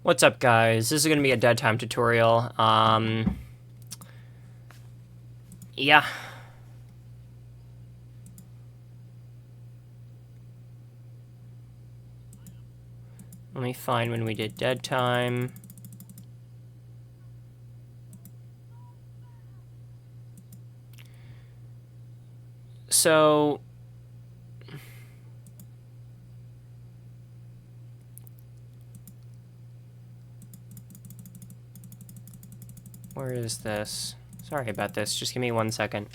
What's up, guys? This is going to be a Deadtime tutorial. Yeah. Let me find when we did Deadtime. So... where is this? Sorry about this. Just give me 1 second.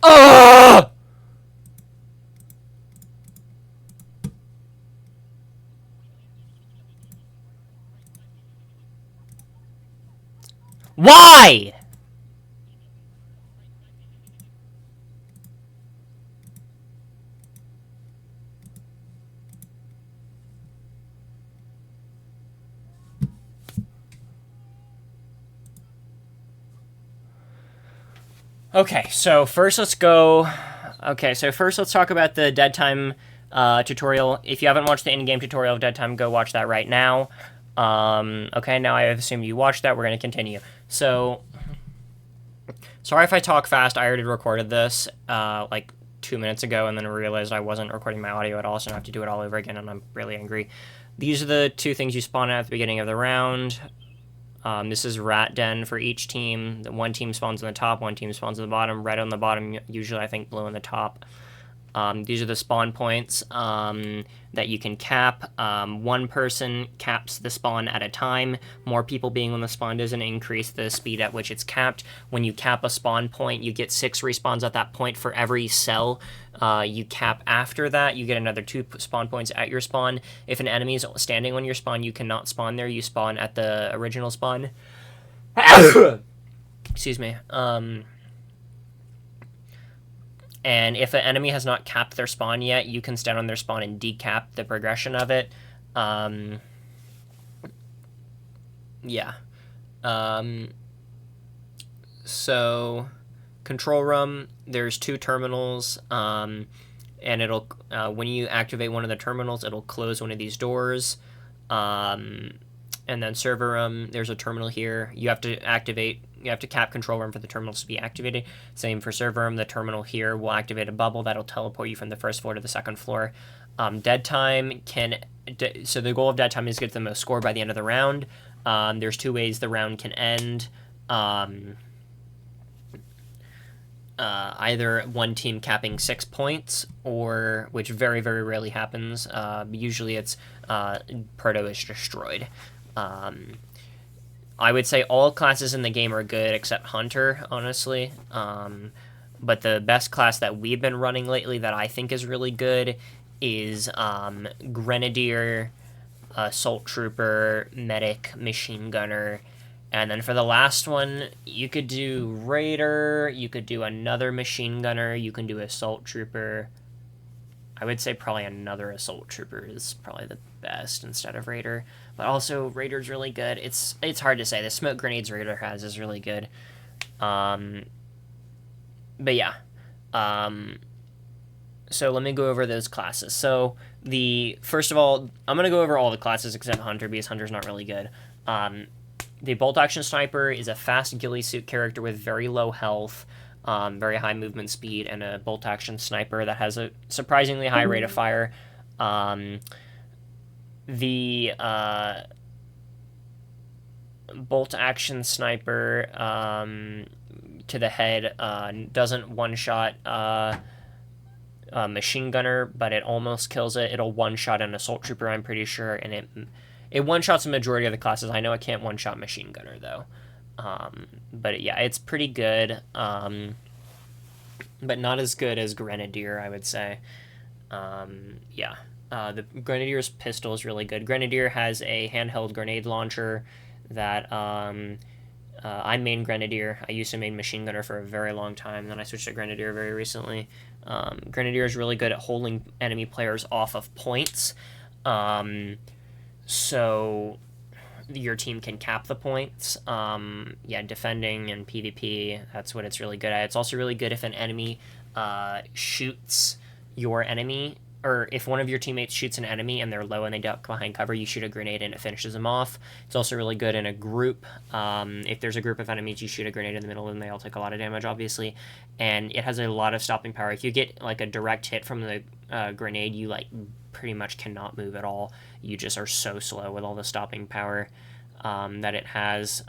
Oh! Why? Okay, so first let's go... Okay, so first let's talk about the Deadtime tutorial. If you haven't watched the in-game tutorial of Deadtime, go watch that right now. Okay, now I assume you watched that. We're going to continue. So, sorry if I talk fast. I already recorded this, like 2 minutes ago, and then I realized I wasn't recording my audio at all, so I have to do it all over again, and I'm really angry. These are the two things you spawn at the beginning of the round. This is rat den for each team. One team spawns on the top, one team spawns on the bottom. Red on the bottom, usually I think blue on the top. These are the spawn points that you can cap. One person caps the spawn at a time. More people being on the spawn doesn't increase the speed at which it's capped. When you cap a spawn point, you get 6 respawns at that point for every cell you cap after that. You get another 2 spawn points at your spawn. If an enemy is standing on your spawn, you cannot spawn there. You spawn at the original spawn. Excuse me. And if an enemy has not capped their spawn yet, you can stand on their spawn and decap the progression of it. Yeah. So, control room, there's 2 terminals, and it'll, when you activate one of the terminals, it'll close one of these doors. And then server room, there's a terminal here. You have to cap control room for the terminals to be activated. Same for server room. The terminal here will activate a bubble that'll teleport you from the first floor to the second floor. Deadtime so the goal of Deadtime is to get the most score by the end of the round. There's 2 ways the round can end. Either one team capping 6 points, or, which very, very rarely happens, usually it's Proto is destroyed. I would say all classes in the game are good except Hunter, honestly. But the best class that we've been running lately that I think is really good is Grenadier, Assault Trooper, Medic, Machine Gunner. And then for the last one, you could do Raider, you could do another Machine Gunner, you can do Assault Trooper. I would say probably another Assault Trooper is probably the best instead of Raider. But also, Raider's really good. It's hard to say. The smoke grenades Raider has is really good. But yeah. So let me go over those classes. So, first of all, I'm going to go over all the classes except Hunter, because Hunter's not really good. The Bolt Action Sniper is a fast ghillie suit character with very low health, very high movement speed, and a Bolt Action Sniper that has a surprisingly high rate of fire. The Bolt Action Sniper to the head doesn't one-shot machine gunner, but it almost kills it. It'll one-shot an assault trooper, I'm pretty sure, and it one-shots the majority of the classes. I know it can't one-shot machine gunner, though. But yeah, it's pretty good, but not as good as Grenadier, I would say. Yeah. The Grenadier's pistol is really good. Grenadier has a handheld grenade launcher that I main Grenadier. I used to main Machine Gunner for a very long time, then I switched to Grenadier very recently. Grenadier is really good at holding enemy players off of points, so your team can cap the points. Yeah, defending and PvP, that's what it's really good at. It's also really good if an enemy shoots your enemy, or if one of your teammates shoots an enemy and they're low and they duck behind cover, you shoot a grenade and it finishes them off. It's also really good in a group. If there's a group of enemies, you shoot a grenade in the middle and they all take a lot of damage, obviously. And it has a lot of stopping power. If you get like a direct hit from the grenade, you like pretty much cannot move at all. You just are so slow with all the stopping power that it has.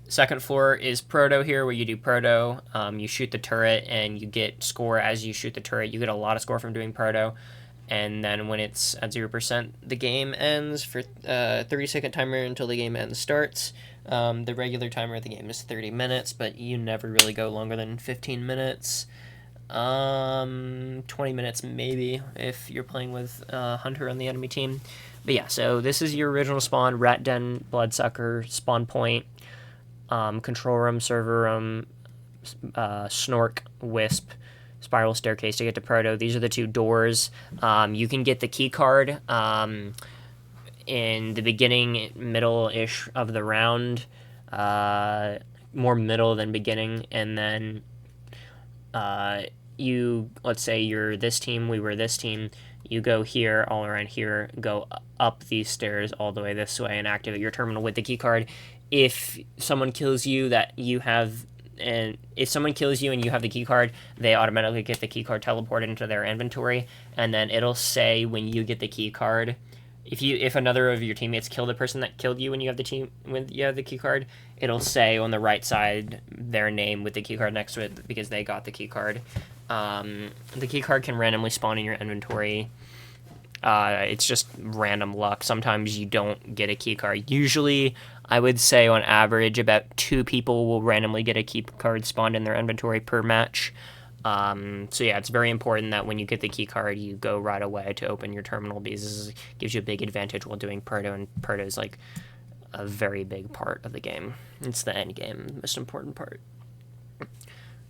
Second floor is Proto here, where you do Proto. You shoot the turret, and you get score as you shoot the turret. You get a lot of score from doing Proto. And then when it's at 0%, the game ends for 30-second timer until the game ends starts. The regular timer of the game is 30 minutes, but you never really go longer than 15 minutes. 20 minutes maybe if you're playing with Hunter on the enemy team. But yeah, so this is your original spawn: Rat Den, Bloodsucker, Spawn Point, control room, server room, Snork, Wisp, spiral staircase to get to Proto. These are the 2 doors. You can get the key card in the beginning, middle-ish of the round, more middle than beginning, and then let's say you're this team, we were this team, you go here, all around here, go up these stairs all the way this way and activate your terminal with the key card. If someone kills you and you have the key card, they automatically get the key card teleported into their inventory, and then it'll say when you get the key card, if another of your teammates kill the person that killed you when you have the key card, it'll say on the right side their name with the key card next to it because they got the key card. The key card can randomly spawn in your inventory. It's just random luck. Sometimes you don't get a key card. Usually, I would say on average, about 2 people will randomly get a key card spawned in their inventory per match. So yeah, it's very important that when you get the key card, you go right away to open your terminal, because this gives you a big advantage while doing Proto, and Proto is like a very big part of the game. It's the end game, the most important part.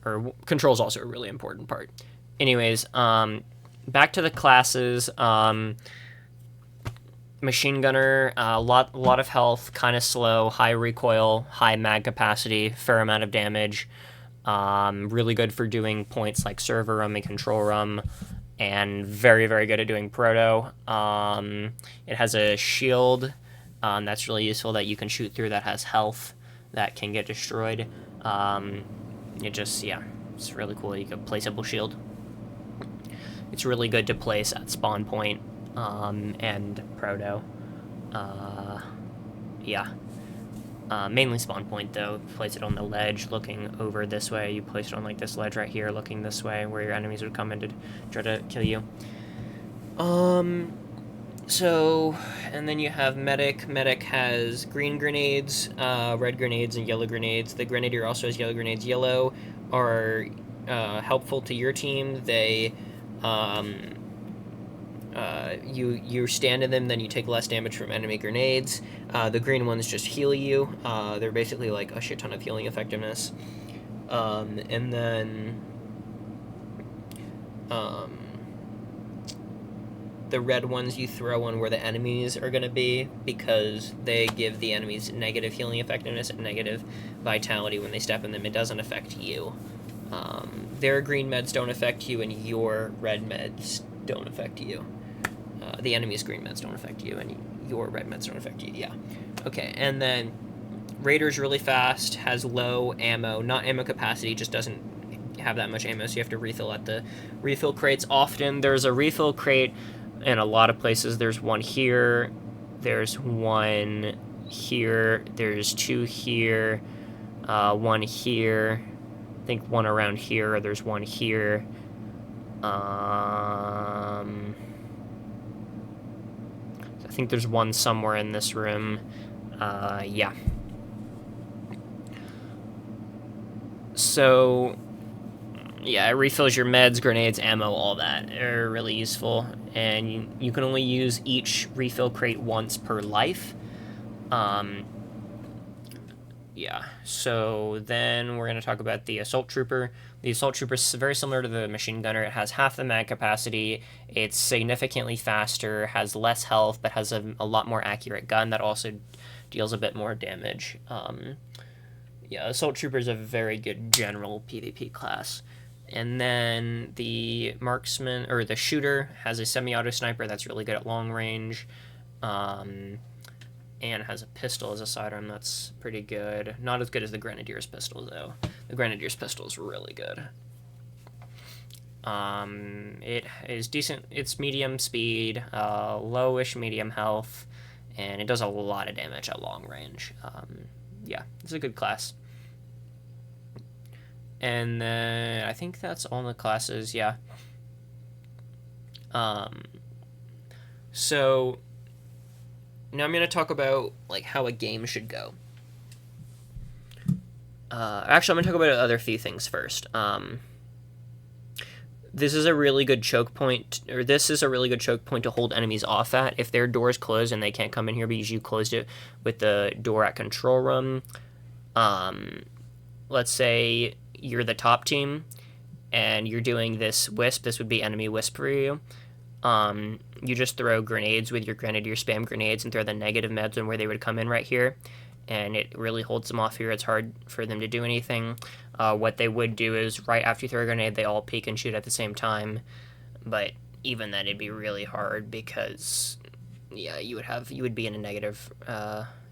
Or control is also a really important part. Anyways, back to the classes. Machine Gunner, a lot of health, kind of slow, high recoil, high mag capacity, fair amount of damage. Really good for doing points like server room and control room, and very, very good at doing Proto. It has a shield that's really useful that you can shoot through that has health that can get destroyed. It's really cool. You can placeable shield. It's really good to place at spawn point and Proto. Mainly spawn point, though. Place it on the ledge looking over this way. You place it on like this ledge right here looking this way where your enemies would come in to try to kill you. And then you have Medic. Medic has green grenades, red grenades, and yellow grenades. The Grenadier also has yellow grenades. Yellow are helpful to your team. They you stand in them, then you take less damage from enemy grenades. The green ones just heal you. They're basically like a shit ton of healing effectiveness. And then the red ones you throw on where the enemies are going to be, because they give the enemies negative healing effectiveness and negative vitality when they step in them. It doesn't affect you. Their green meds don't affect you, and your red meds don't affect you. The enemy's green meds don't affect you, and your red meds don't affect you. Yeah. Okay, and then Raider's really fast, has low ammo, not ammo capacity, just doesn't have that much ammo, so you have to refill at the refill crates often. There's a refill crate in a lot of places. There's one here, there's one here, there's 2 here. one here, I think one around here, or there's one here. I think there's one somewhere in this room. Yeah. So, yeah, it refills your meds, grenades, ammo, all that. They're really useful. And you can only use each refill crate once per life. Yeah, so then we're going to talk about the Assault Trooper. The Assault Trooper is very similar to the Machine Gunner. It has half the mag capacity, it's significantly faster, has less health, but has a lot more accurate gun that also deals a bit more damage. Yeah, Assault Trooper is a very good general PvP class. And then the Marksman, or the Shooter, has a semi-auto sniper that's really good at long range. And has a pistol as a sidearm that's pretty good. Not as good as the Grenadier's pistol, though. The Grenadier's pistol is really good. It is decent. It's medium speed, lowish medium health, and it does a lot of damage at long range. Yeah, it's a good class. And then I think that's all the classes, yeah. So now I'm going to talk about like how a game should go. Actually, I'm going to talk about other few things first. This is a really good choke point, or this is a really good choke point to hold enemies off at. If their door's closed and they can't come in here because you closed it with the door at control room, let's say you're the top team and you're doing this wisp, this would be enemy wisp for you. You just throw grenades with your Grenadier, spam grenades, and throw the negative meds on where they would come in right here, and it really holds them off here. It's hard for them to do anything. What they would do is right after you throw a grenade, they all peek and shoot at the same time, but even then it'd be really hard because, yeah, you would be in a negative,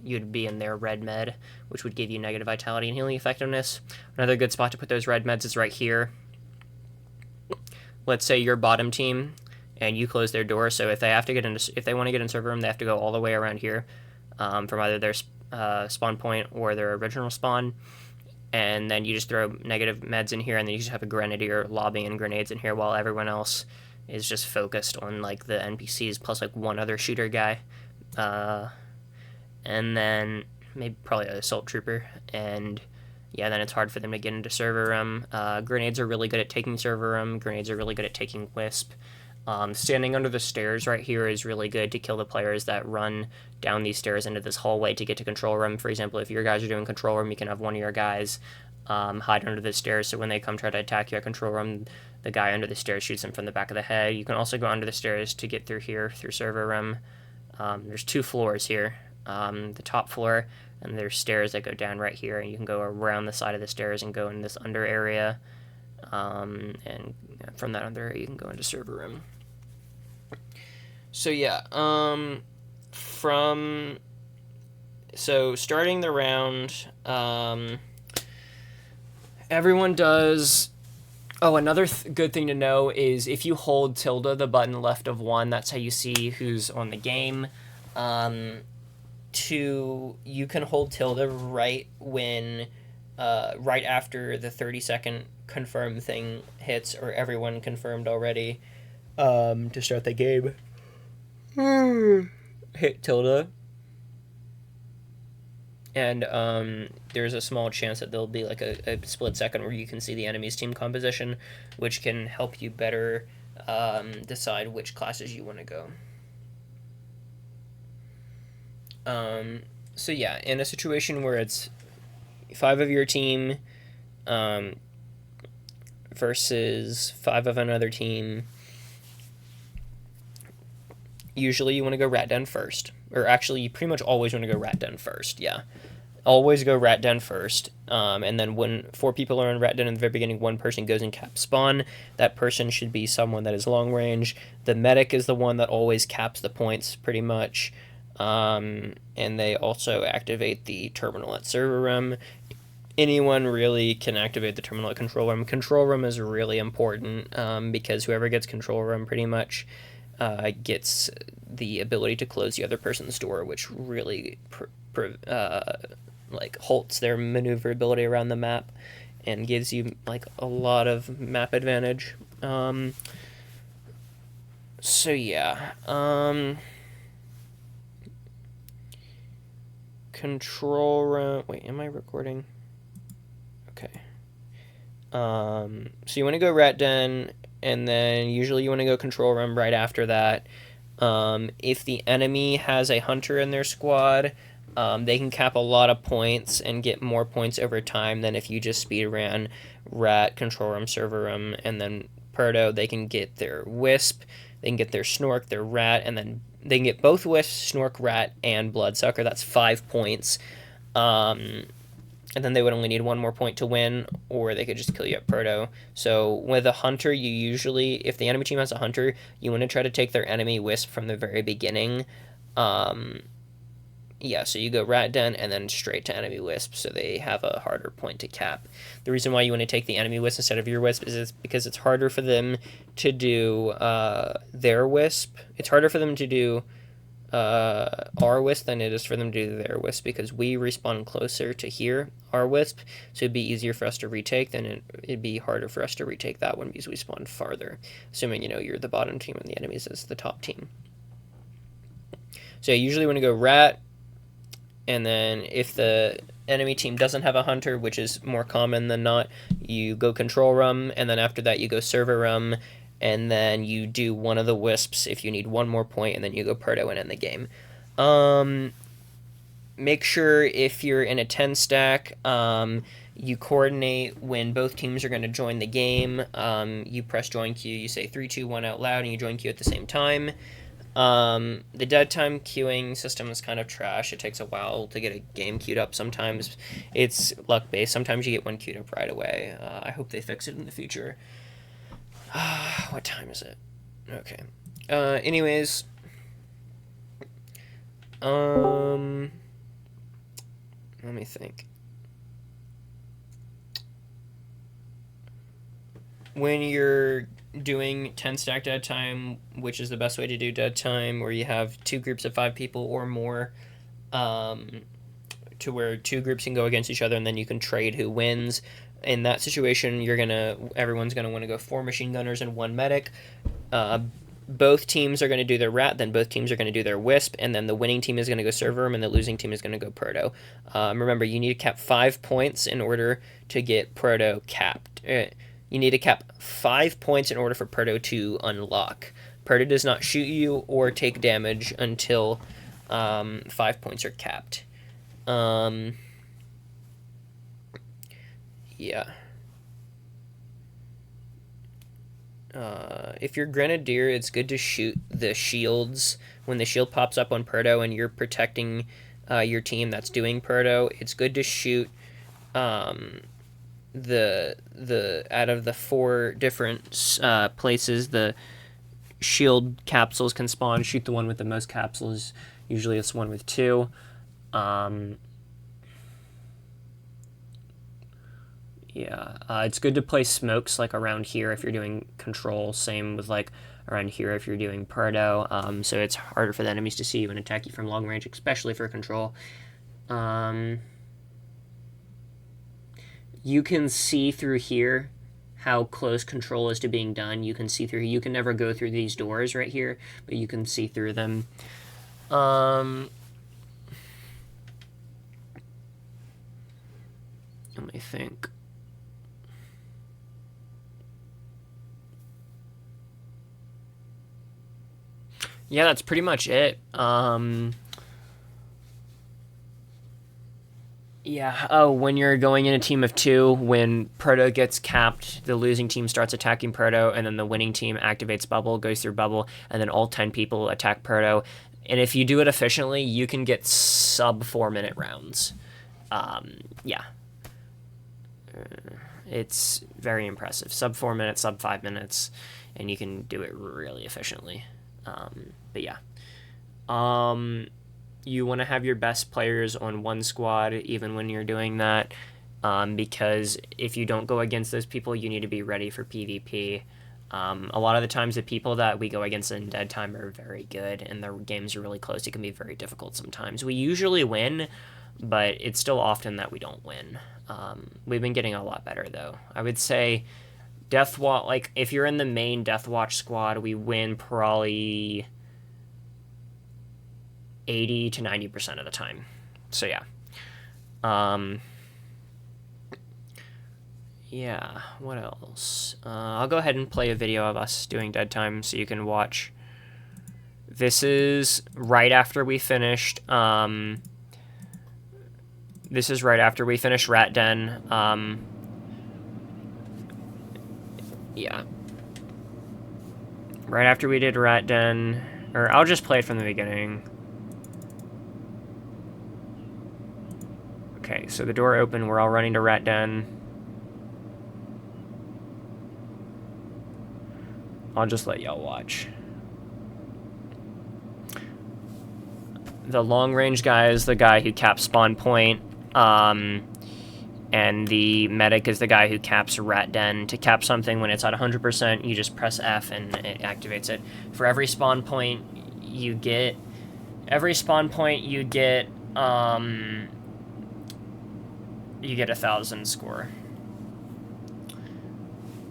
you'd be in their red med, which would give you negative vitality and healing effectiveness. Another good spot to put those red meds is right here. Let's say your bottom team and you close their door, so if they have to get into, if they want to get in server room, they have to go all the way around here, from either their spawn point or their original spawn, and then you just throw negative meds in here, and then you just have a Grenadier lobbing in grenades in here while everyone else is just focused on like the NPCs plus like one other shooter guy, and then maybe probably an Assault Trooper, and yeah, then it's hard for them to get into server room. Grenades are really good at taking server room. Grenades are really good at taking wisp. Standing under the stairs right here is really good to kill the players that run down these stairs into this hallway to get to control room. For example, if your guys are doing control room, you can have one of your guys hide under the stairs, so when they come try to attack you at control room, the guy under the stairs shoots him from the back of the head. You can also go under the stairs to get through here, through server room. There's two floors here. The top floor, and there's stairs that go down right here, and you can go around the side of the stairs and go in this under area. And from that under area, you can go into server room. So yeah, so starting the round, everyone does. Oh, another good thing to know is if you hold tilde, the button left of 1, that's how you see who's on the game. You can hold tilde right when, right after the 30-second confirm thing hits, or everyone confirmed already, to start the game. Hit tilde, and there's a small chance that there'll be like a split second where you can see the enemy's team composition, which can help you better decide which classes you want to go. So yeah, in a situation where it's 5 of your team versus 5 of another team, usually you want to go rat den first. Or actually, you pretty much always want to go rat den first, yeah. Always go rat den first. And then when 4 people are in rat den in the very beginning, 1 person goes in cap spawn. That person should be someone that is long range. The medic is the one that always caps the points, pretty much. And they also activate the terminal at server room. Anyone really can activate the terminal at control room. Control room is really important, because whoever gets control room pretty much gets the ability to close the other person's door, which really like halts their maneuverability around the map and gives you like a lot of map advantage. So yeah, control room. Wait, am I recording? Okay. So you want to go rat den, and then usually you want to go control room right after that. If the enemy has a hunter in their squad, they can cap a lot of points and get more points over time than if you just speed ran rat, control room, server room, and then Perdo. They can get their wisp, they can get their snork, their rat, and then they can get both wisp, snork, rat, and bloodsucker. That's 5 points. And then they would only need one more point to win, or they could just kill you at Perdo. So with a hunter, you usually, if the enemy team has a hunter, you want to try to take their enemy wisp from the very beginning. Yeah, so you go rat den and then straight to enemy wisp, so they have a harder point to cap. The reason why you want to take the enemy wisp instead of your wisp is because it's harder for them to do their wisp. It's harder for them to do our wisp than it is for them to do their wisp, because we respawn closer to here, our wisp, so it'd be easier for us to retake than it'd be harder for us to retake that one because we spawned farther, assuming you're the bottom team and the enemies is the top team. So you usually want to go rat, and then if the enemy team doesn't have a hunter, which is more common than not, you go control room, and then after that you go server room, and then you do one of the wisps if you need one more point, and then you go Perdo and end the game. Make sure if you're in a 10 stack, you coordinate when both teams are going to join the game. You press join queue, you say 3, 2, 1 out loud, and you join queue at the same time. The Deadtime queuing system is kind of trash. It takes a while to get a game queued up. Sometimes it's luck-based. Sometimes you get one queued up right away. I hope they fix it in the future. What time is it? Okay. Anyways. Let me think. When you're doing 10 stack dead time, which is the best way to do dead time, where you have 2 groups of 5 people or more, to where 2 groups can go against each other and then you can trade who wins. In that situation, everyone's gonna want to go 4 machine gunners and 1 medic. Both teams are going to do their rat, then both teams are going to do their wisp, and then the winning team is going to go server room, and the losing team is going to go Perdo. Remember, you need to cap 5 points in order to get Perdo capped. You need to cap 5 points in order for Perdo to unlock. Perdo does not shoot you or take damage until 5 points are capped. Yeah. If you're Grenadier, it's good to shoot the shields. When the shield pops up on Perdo and you're protecting your team that's doing Perdo, it's good to shoot the out of the 4 different places the shield capsules can spawn. Shoot the one with the most capsules. Usually it's one with 2. Yeah, it's good to place smokes like around here if you're doing control. Same with like around here if you're doing Perdo. So it's harder for the enemies to see you and attack you from long range, especially for control. You can see through here how close control is to being done. You can see through. You can never go through these doors right here, but you can see through them. Let me think. Yeah, that's pretty much it. Yeah, when you're going in a team of 2, when Perdo gets capped, the losing team starts attacking Perdo, and then the winning team activates Bubble, goes through Bubble, and then all 10 people attack Perdo. And if you do it efficiently, you can get sub 4-minute rounds. Yeah. It's very impressive. Sub 4 minutes, sub 5 minutes, and you can do it really efficiently. But yeah. You want to have your best players on one squad even when you're doing that, because if you don't go against those people, you need to be ready for PvP. A lot of the times the people that we go against in dead time are very good and their games are really close. It can be very difficult sometimes. We usually win, but it's still often that we don't win. We've been getting a lot better, though. I would say Death Watch, like, if you're in the main Death Watch squad, we win probably 80 to 90% of the time. So, yeah. Yeah, what else? I'll go ahead and play a video of us doing Deadtime so you can watch. This is right after we finished, this is right after we finished Rat Den. Yeah. Right after we did Rat Den, or I'll just play it from the beginning. Okay, so the door opened, we're all running to Rat Den. I'll just let y'all watch. The long-range guy is the guy who caps spawn point, and the medic is the guy who caps Rat Den. To cap something when it's at 100%, you just press F and it activates it. For every spawn point you get, you get 1,000 score.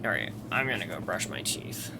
Alright, I'm gonna go brush my teeth.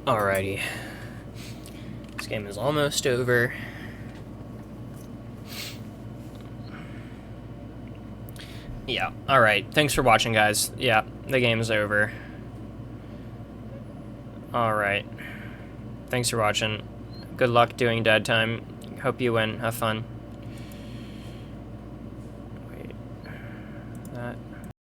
Alrighty. This game is almost over. Yeah, alright. Thanks for watching, guys. Yeah, the game is over. Alright. Thanks for watching. Good luck doing Dead Time. Hope you win. Have fun.